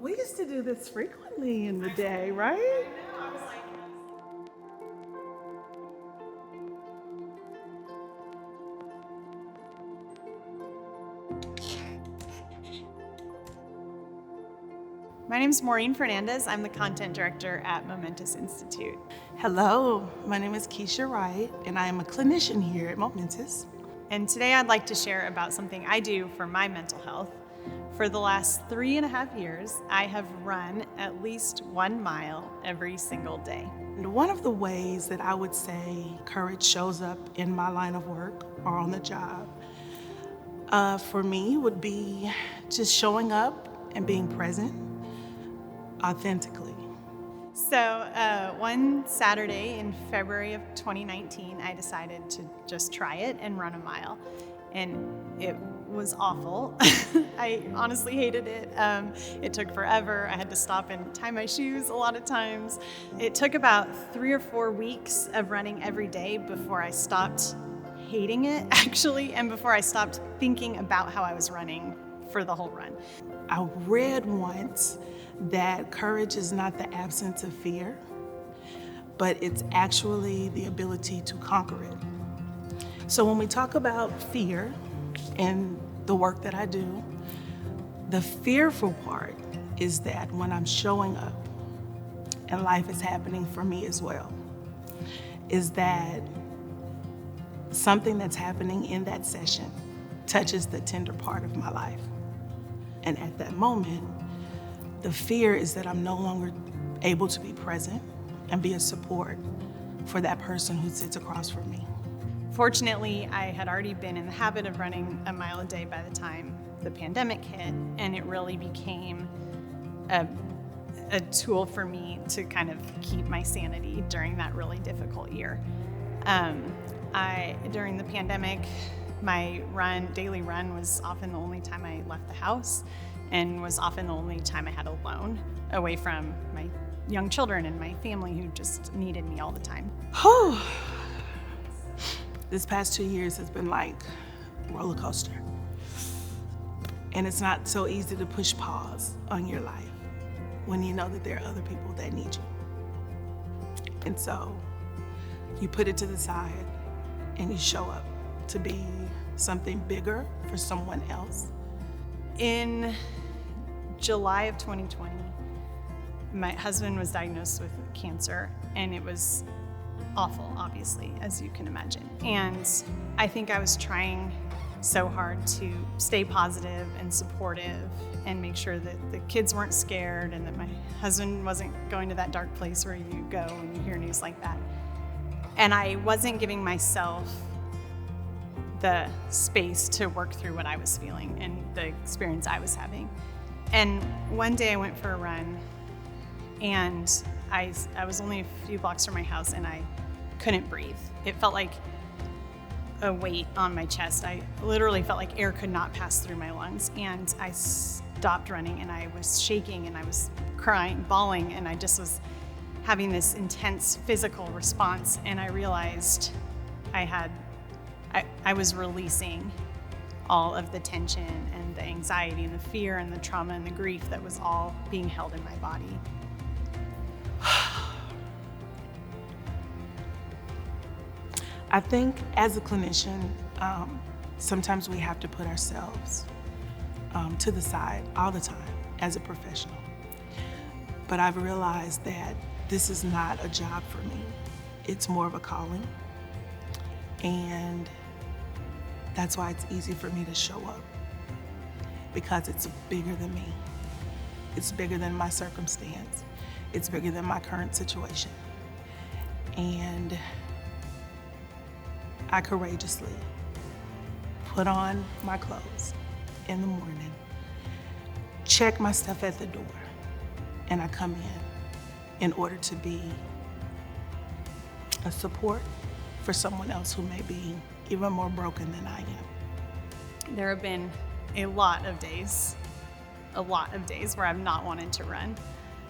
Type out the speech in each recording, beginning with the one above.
We used to do this frequently in the day, right? My name is Maureen Fernandez. I'm the content director at Momentous Institute. Hello, my name is Keisha Wright, and I am a clinician here at Momentous. And today I'd like to share about something I do for my mental health. For the last 3.5 years, I have run at least 1 mile every single day. And one of the ways that I would say courage shows up in my line of work or on the job, for me would be just showing up and being present authentically. So one Saturday in February of 2019, I decided to just try it and run a mile. And it was awful. I honestly hated it. It took forever. I had to stop and tie my shoes a lot of times. It took about 3 or 4 weeks of running every day before I stopped hating it, actually, and before I stopped thinking about how I was running for the whole run. I read once that courage is not the absence of fear, but it's actually the ability to conquer it. So when we talk about fear and the work that I do, the fearful part is that when I'm showing up and life is happening for me as well, is that something that's happening in that session touches the tender part of my life. And at that moment, the fear is that I'm no longer able to be present and be a support for that person who sits across from me. Fortunately, I had already been in the habit of running a mile a day by the time the pandemic hit, and it really became a tool for me to kind of keep my sanity during that really difficult year. During the pandemic, my daily run was often the only time I left the house, and was often the only time I had alone, away from my young children and my family who just needed me all the time. Whew. This past 2 years has been like a roller coaster. And it's not so easy to push pause on your life when you know that there are other people that need you. And so you put it to the side and you show up to be something bigger for someone else. In July of 2020, my husband was diagnosed with cancer, and it was awful, obviously, as you can imagine. And I think I was trying so hard to stay positive and supportive and make sure that the kids weren't scared and that my husband wasn't going to that dark place where you go when you hear news like that. And I wasn't giving myself the space to work through what I was feeling and the experience I was having. And one day I went for a run, and I was only a few blocks from my house, and I couldn't breathe. It felt like a weight on my chest. I literally felt like air could not pass through my lungs, and I stopped running, and I was shaking, and I was crying, bawling, and I just was having this intense physical response, and I realized I was releasing all of the tension and the anxiety and the fear and the trauma and the grief that was all being held in my body. I think as a clinician, sometimes we have to put ourselves to the side all the time as a professional. But I've realized that this is not a job for me. It's more of a calling. And that's why it's easy for me to show up, because it's bigger than me. It's bigger than my circumstance. It's bigger than my current situation. And I courageously put on my clothes in the morning, check my stuff at the door, and I come in order to be a support for someone else who may be even more broken than I am. There have been a lot of days where I've not wanted to run,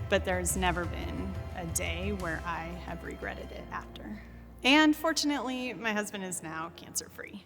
but there's never been a day where I have regretted it after. And fortunately, my husband is now cancer-free.